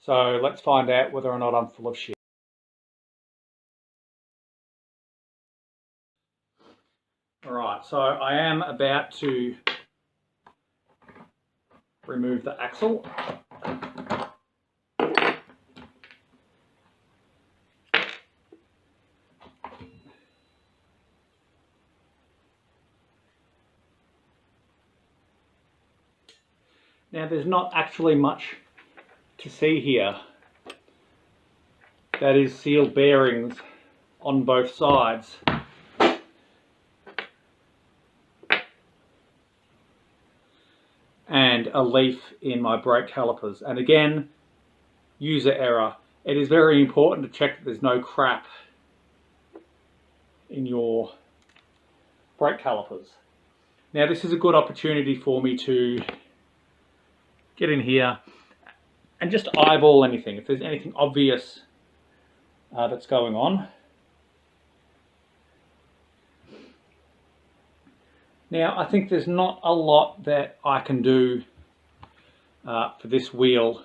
So let's find out whether or not I'm full of shit. Alright, so I am about to remove the axle. Now there's not actually much to see here. That is sealed bearings on both sides. And a leaf in my brake calipers. And again, user error. It is very important to check that there's no crap in your brake calipers. Now this is a good opportunity for me to get in here and just eyeball anything. If there's anything obvious that's going on. Now I think there's not a lot that I can do for this wheel,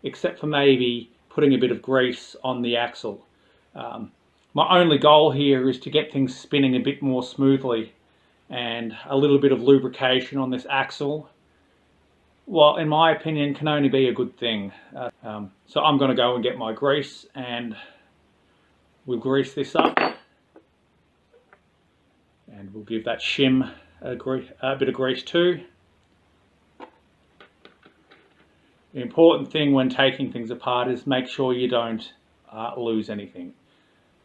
except for maybe putting a bit of grease on the axle. My only goal here is to get things spinning a bit more smoothly, and a little bit of lubrication on this axle, well, in my opinion, can only be a good thing. So I'm going to go and get my grease and we'll grease this up. And we'll give that shim a bit of grease too. The important thing when taking things apart is make sure you don't lose anything.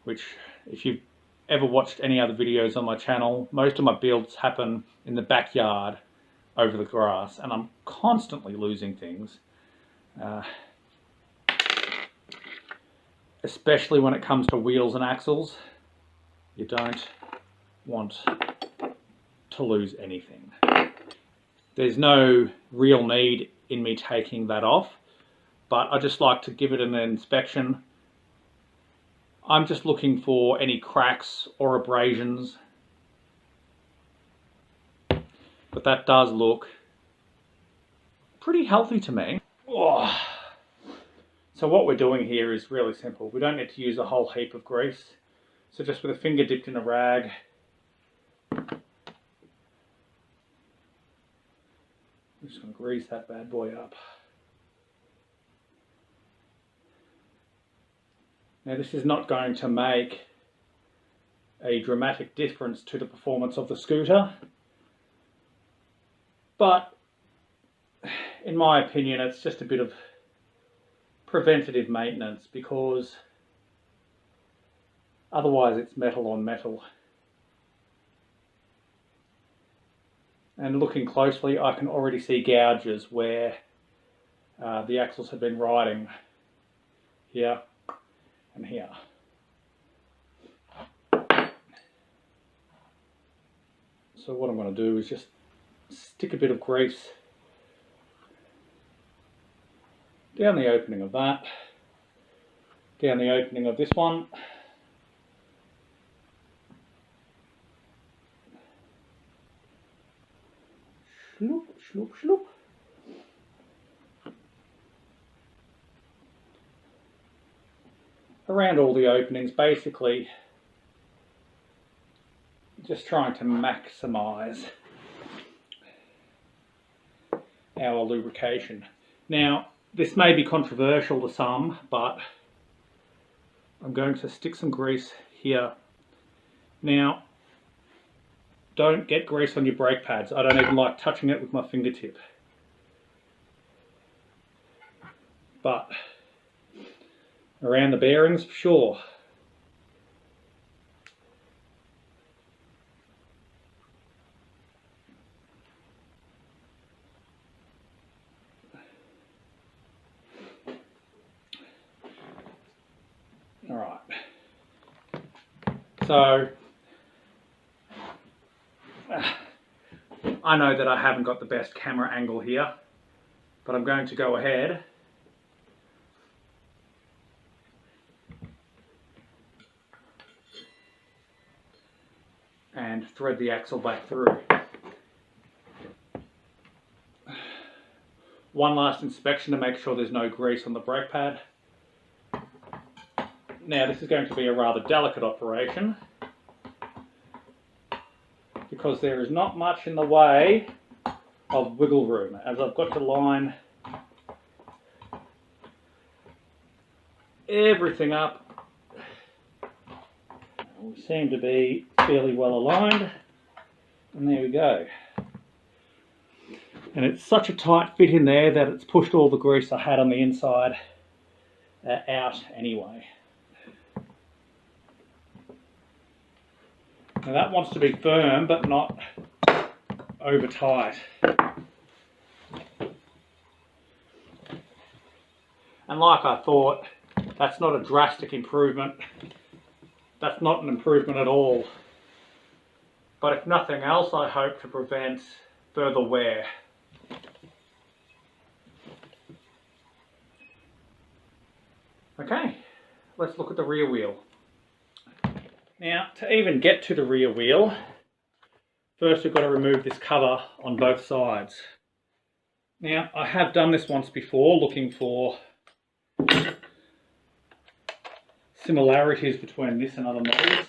Which, if you've ever watched any other videos on my channel, most of my builds happen in the backyard over the grass, and I'm constantly losing things. Especially when it comes to wheels and axles. You don't want to lose anything. There's no real need in me taking that off, but I just like to give it an inspection. I'm just looking for any cracks or abrasions, but that does look pretty healthy to me. Oh. So what we're doing here is really simple. We don't need to use a whole heap of grease. So just with a finger dipped in a rag, I'm just going to grease that bad boy up. Now this is not going to make a dramatic difference to the performance of the scooter, but in my opinion it's just a bit of preventative maintenance, because otherwise it's metal on metal. And looking closely, I can already see gouges where the axles have been riding, here and here. So what I'm going to do is just stick a bit of grease down the opening of that, down the opening of this one, shloop, shloop, shloop. Around all the openings, basically just trying to maximize our lubrication. Now this may be controversial to some, but I'm going to stick some grease here. Now don't get grease on your brake pads. I don't even like touching it with my fingertip. But around the bearings, sure. Alright. So I know that I haven't got the best camera angle here, but I'm going to go ahead and thread the axle back through. One last inspection to make sure there's no grease on the brake pad. Now this is going to be a rather delicate operation because there is not much in the way of wiggle room, as I've got to line everything up. We seem to be fairly well aligned, and there we go. And it's such a tight fit in there that it's pushed all the grease I had on the inside out anyway. Now that wants to be firm but not over tight. And like I thought, that's not a drastic improvement. That's not an improvement at all. But if nothing else, I hope to prevent further wear. Okay, let's look at the rear wheel. Now, to even get to the rear wheel, first we've got to remove this cover on both sides. Now, I have done this once before, looking for similarities between this and other models.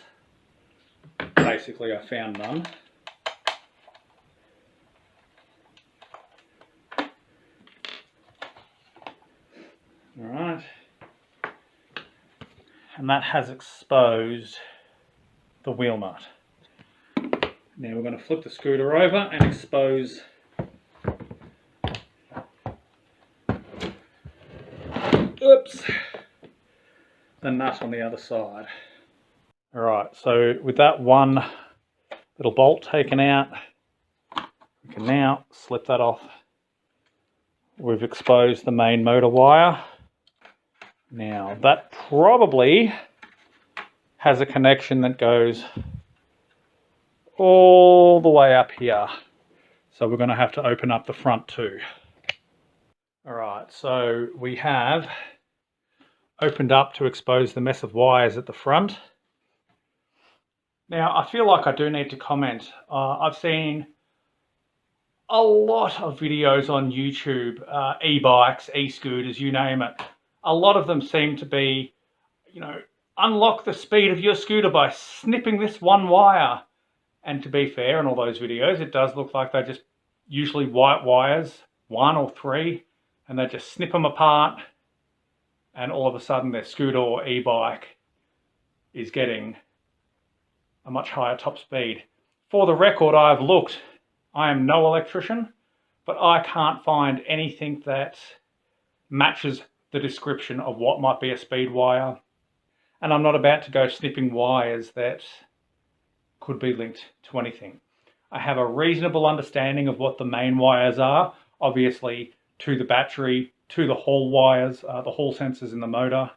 Basically, I found none. Alright. And that has exposed the wheel nut. Now we're going to flip the scooter over and expose the nut on the other side. Alright, so with that one little bolt taken out, we can now slip that off. We've exposed the main motor wire. Now that probably has a connection that goes all the way up here. So we're going to have to open up the front too. Alright, so we have opened up to expose the mess of wires at the front. Now I feel like I do need to comment. I've seen a lot of videos on YouTube, e-bikes, e-scooters, you name it. A lot of them seem to be, unlock the speed of your scooter by snipping this one wire. And to be fair, in all those videos, it does look like they're just usually white wires, 1 or 3, and they just snip them apart, and all of a sudden their scooter or e-bike is getting a much higher top speed. For the record, I've looked. I am no electrician, but I can't find anything that matches the description of what might be a speed wire. And I'm not about to go snipping wires that could be linked to anything. I have a reasonable understanding of what the main wires are, obviously to the battery, to the hall wires, the hall sensors in the motor.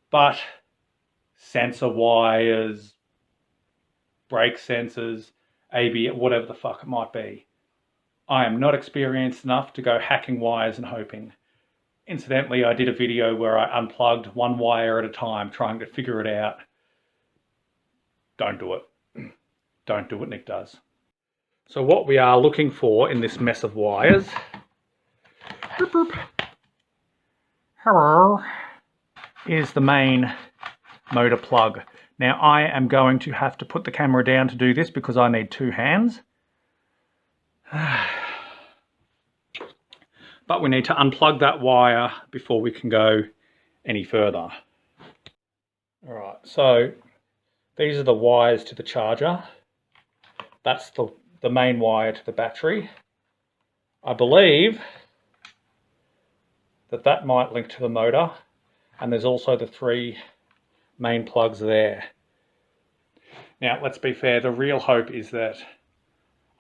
But sensor wires, brake sensors, ABS, whatever the fuck it might be. I am not experienced enough to go hacking wires and hoping. Incidentally, I did a video where I unplugged one wire at a time, trying to figure it out. Don't do it. Don't do what Nick does. So what we are looking for in this mess of wires, hello, is the main motor plug. Now I am going to have to put the camera down to do this because I need 2 hands. But we need to unplug that wire before we can go any further. Alright, so these are the wires to the charger. That's the main wire to the battery. I believe that might link to the motor, and there's also the 3 main plugs there. Now let's be fair, the real hope is that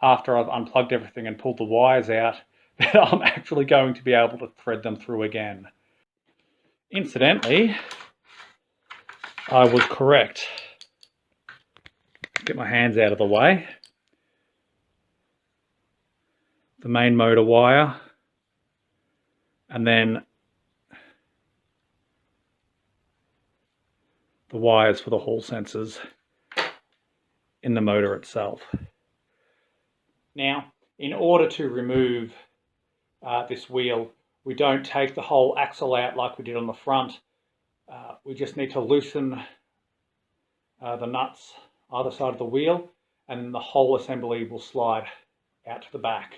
after I've unplugged everything and pulled the wires out, that I'm actually going to be able to thread them through again. Incidentally, I was correct. Get my hands out of the way. The main motor wire, and then the wires for the hall sensors in the motor itself. Now, in order to remove this wheel. We don't take the whole axle out like we did on the front. We just need to loosen the nuts either side of the wheel, and the whole assembly will slide out to the back.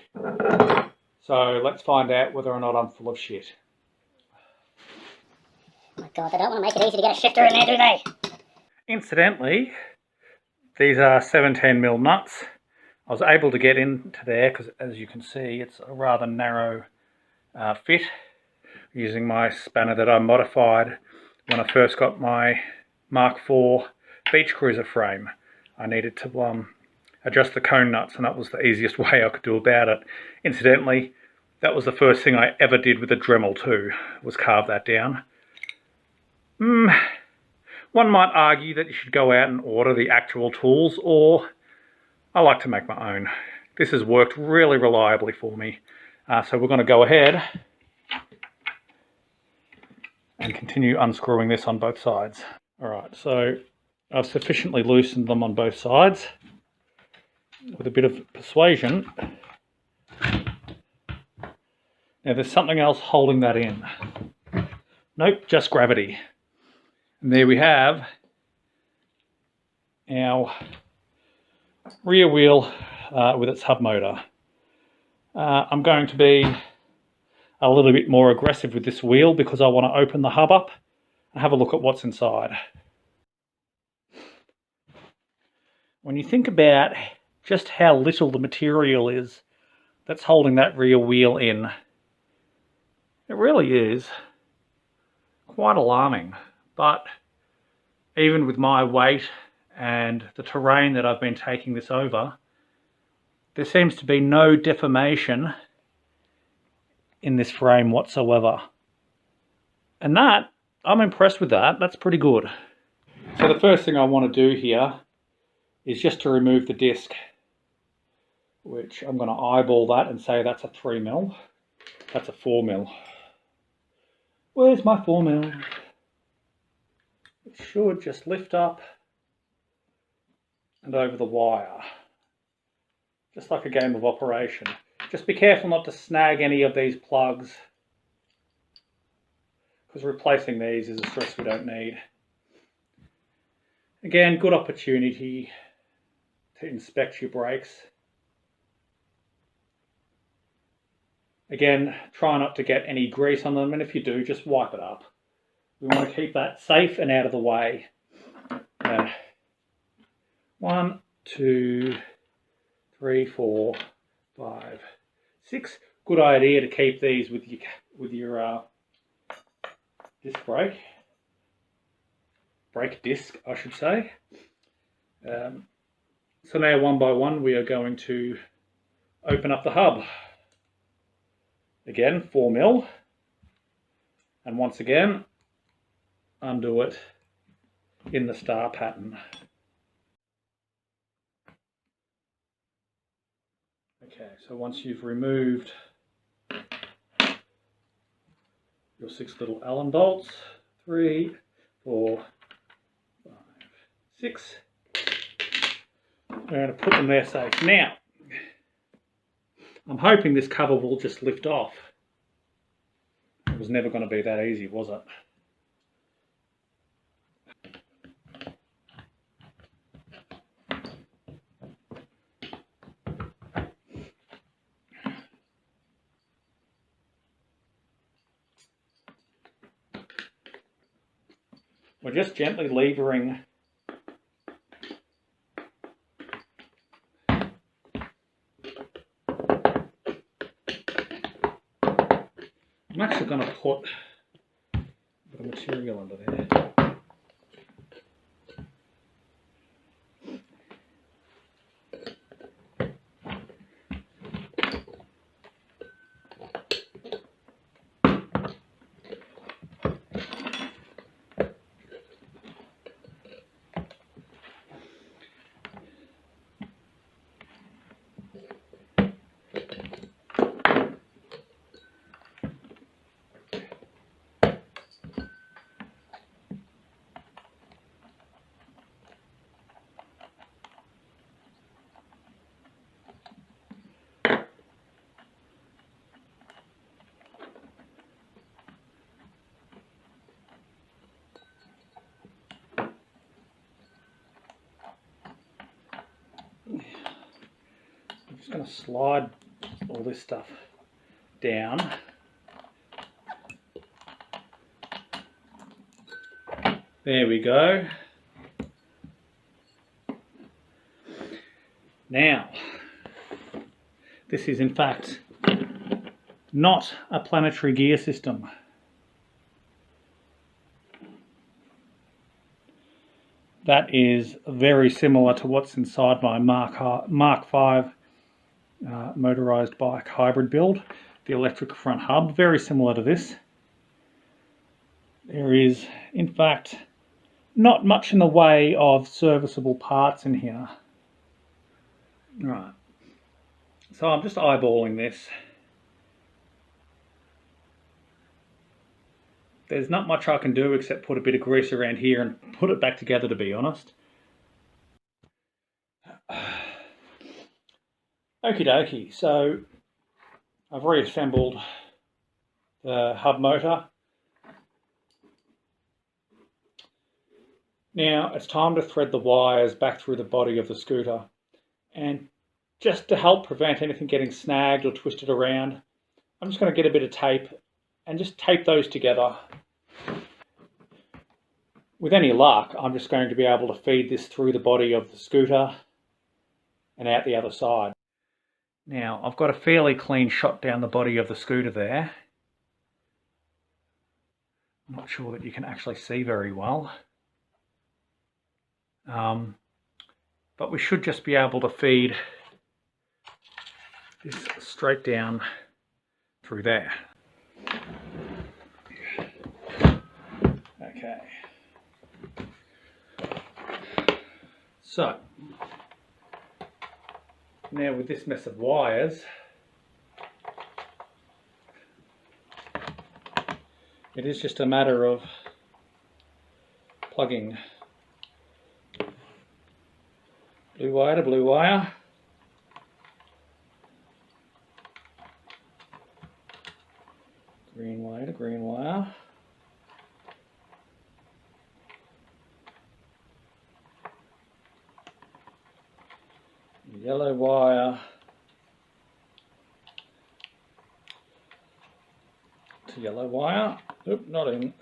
So let's find out whether or not I'm full of shit. Oh my God, they don't want to make it easy to get a shifter in there, do they? Incidentally, these are 17mm nuts. I was able to get into there because, as you can see, it's a rather narrow fit, using my spanner that I modified when I first got my Mark IV beach cruiser frame. I needed to adjust the cone nuts, and that was the easiest way I could do about it. Incidentally, that was the first thing I ever did with a Dremel too, was carve that down. One might argue that you should go out and order the actual tools, or I like to make my own. This has worked really reliably for me. So we're going to go ahead and continue unscrewing this on both sides. Alright, so I've sufficiently loosened them on both sides. With a bit of persuasion. Now there's something else holding that in. Nope, just gravity. And there we have our rear wheel with its hub motor. I'm going to be a little bit more aggressive with this wheel because I want to open the hub up and have a look at what's inside. When you think about just how little the material is that's holding that rear wheel in, it really is quite alarming. But even with my weight and the terrain that I've been taking this over, there seems to be no deformation in this frame whatsoever. And that, I'm impressed with that. That's pretty good. So the first thing I want to do here is just to remove the disc, which I'm going to eyeball that and say that's a 3mm. That's a 4mm. Where's my 4mm? It should just lift up and over the wire, just like a game of Operation. Just be careful not to snag any of these plugs, because replacing these is a stress we don't need. Again, good opportunity to inspect your brakes. Again, try not to get any grease on them, and if you do, just wipe it up. We want to keep that safe and out of the way. 1, 2, 3, 4, 5, 6. Good idea to keep these with your disc brake disc, I should say. So now, one by one, we are going to open up the hub. Again, 4mm, and once again, undo it in the star pattern. Okay, so once you've removed your 6 little Allen bolts, 3, 4, 5, 6, we're going to put them there safe. Now, I'm hoping this cover will just lift off. It was never going to be that easy, was it? We're just gently levering I'm actually going to put a bit of material under there. just going to slide all this stuff down. There we go. Now, this is in fact not a planetary gear system. That is very similar to what's inside my Mark 5 motorised bike hybrid build. The electric front hub, very similar to this. There is, in fact, not much in the way of serviceable parts in here. Right, so I'm just eyeballing this. There's not much I can do except put a bit of grease around here and put it back together, to be honest. Okie dokie, so I've reassembled the hub motor. Now it's time to thread the wires back through the body of the scooter. And just to help prevent anything getting snagged or twisted around, I'm just going to get a bit of tape and just tape those together. With any luck, I'm just going to be able to feed this through the body of the scooter and out the other side. Now, I've got a fairly clean shot down the body of the scooter there. I'm not sure that you can actually see very well. But we should just be able to feed this straight down through there. Okay. So, now with this mess of wires, it is just a matter of plugging blue wire to blue wire. Green wire to green wire. Yellow wire to yellow wire. Oop, not in.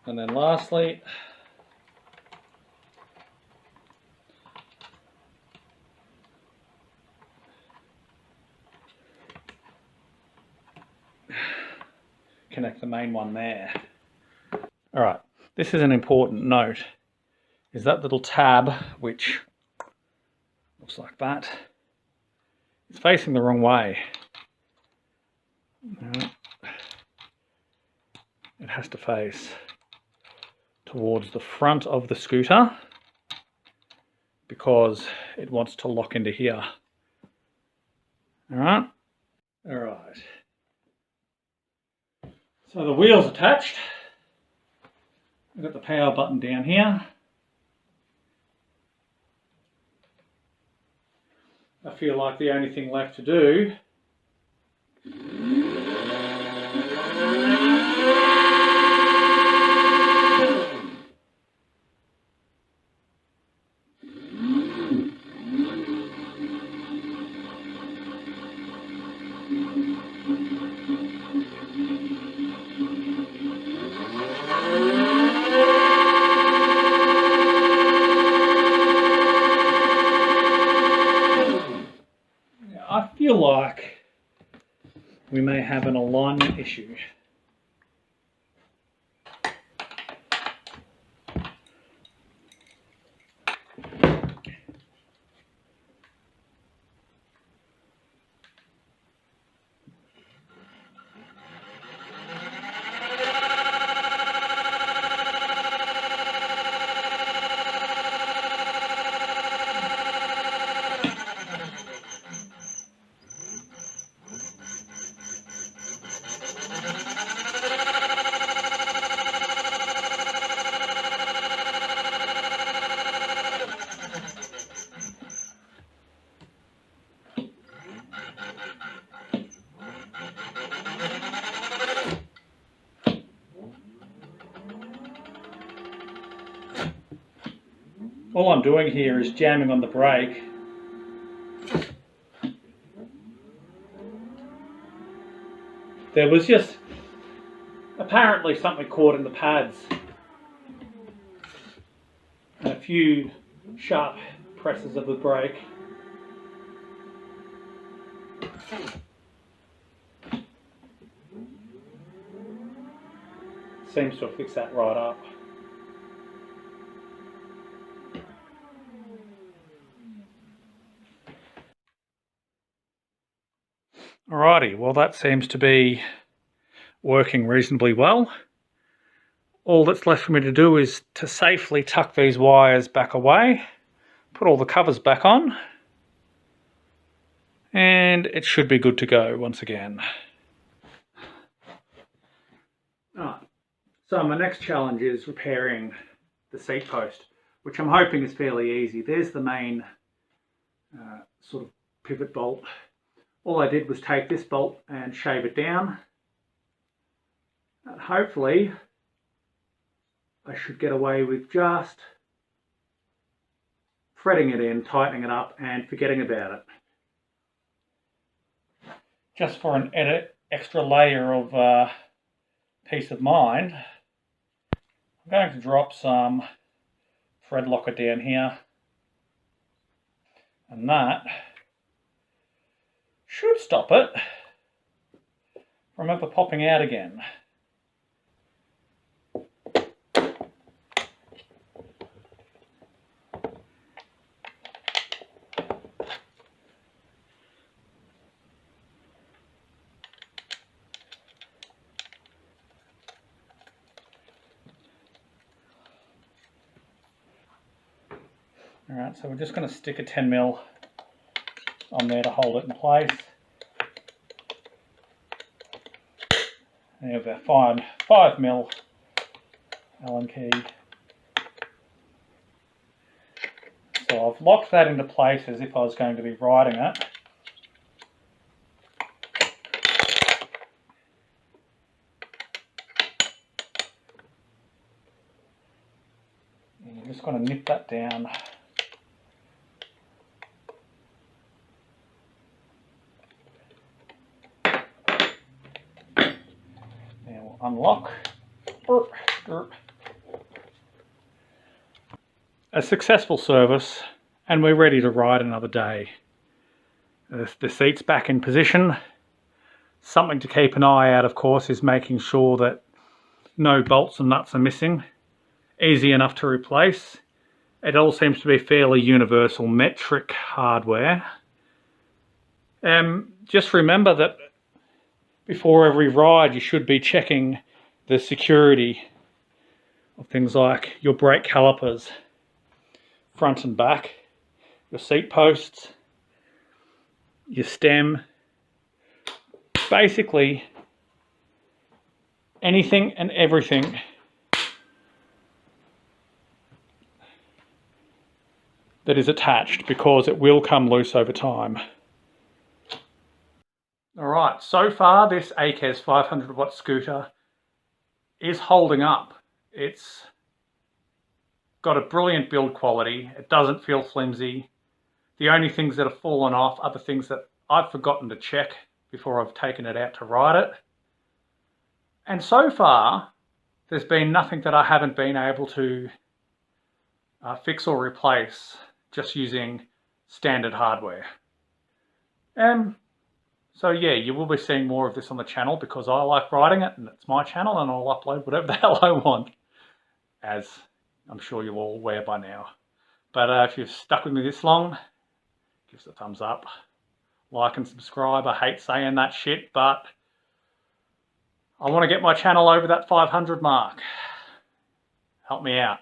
And then lastly, connect the main one there. All right, this is an important note, is that little tab, which looks like that, is facing the wrong way. It has to face towards the front of the scooter because it wants to lock into here. All right. So the wheel's attached. I've got the power button down here. I feel like the only thing left to do feel like we may have an alignment issue. All I'm doing here is jamming on the brake. There was just apparently something caught in the pads. And a few sharp presses of the brake. Seems to have fixed that right up. Alrighty, well that seems to be working reasonably well. All that's left for me to do is to safely tuck these wires back away, put all the covers back on, and it should be good to go once again. Alright, so my next challenge is repairing the seat post, which I'm hoping is fairly easy. There's the main sort of pivot bolt. All I did was take this bolt and shave it down. And hopefully I should get away with just threading it in, tightening it up and forgetting about it. Just for an extra layer of peace of mind, I'm going to drop some thread locker down here, and that should stop it from ever popping out again. Alright, so we're just going to stick a 10mm on there to hold it in place. And we have our 5mm Allen key. So I've locked that into place as if I was going to be riding it. And you're just going to nip that down. Unlock. A successful service, and we're ready to ride another day. The seat's back in position. Something to keep an eye out, of course, is making sure that no bolts and nuts are missing. Easy enough to replace. It all seems to be fairly universal metric hardware. Just remember that before every ride you should be checking the security of things like your brake calipers, front and back, your seat posts, your stem, basically anything and everything that is attached, because it will come loose over time. Alright, so far this AKEZ 500w scooter is holding up. It's got a brilliant build quality. It doesn't feel flimsy. The only things that have fallen off are the things that I've forgotten to check before I've taken it out to ride it. And so far, there's been nothing that I haven't been able to fix or replace just using standard hardware. So yeah, you will be seeing more of this on the channel because I like riding it and it's my channel and I'll upload whatever the hell I want, as I'm sure you're all aware by now. But if you've stuck with me this long, give us a thumbs up, like and subscribe. I hate saying that shit, but I want to get my channel over that 500 mark. Help me out.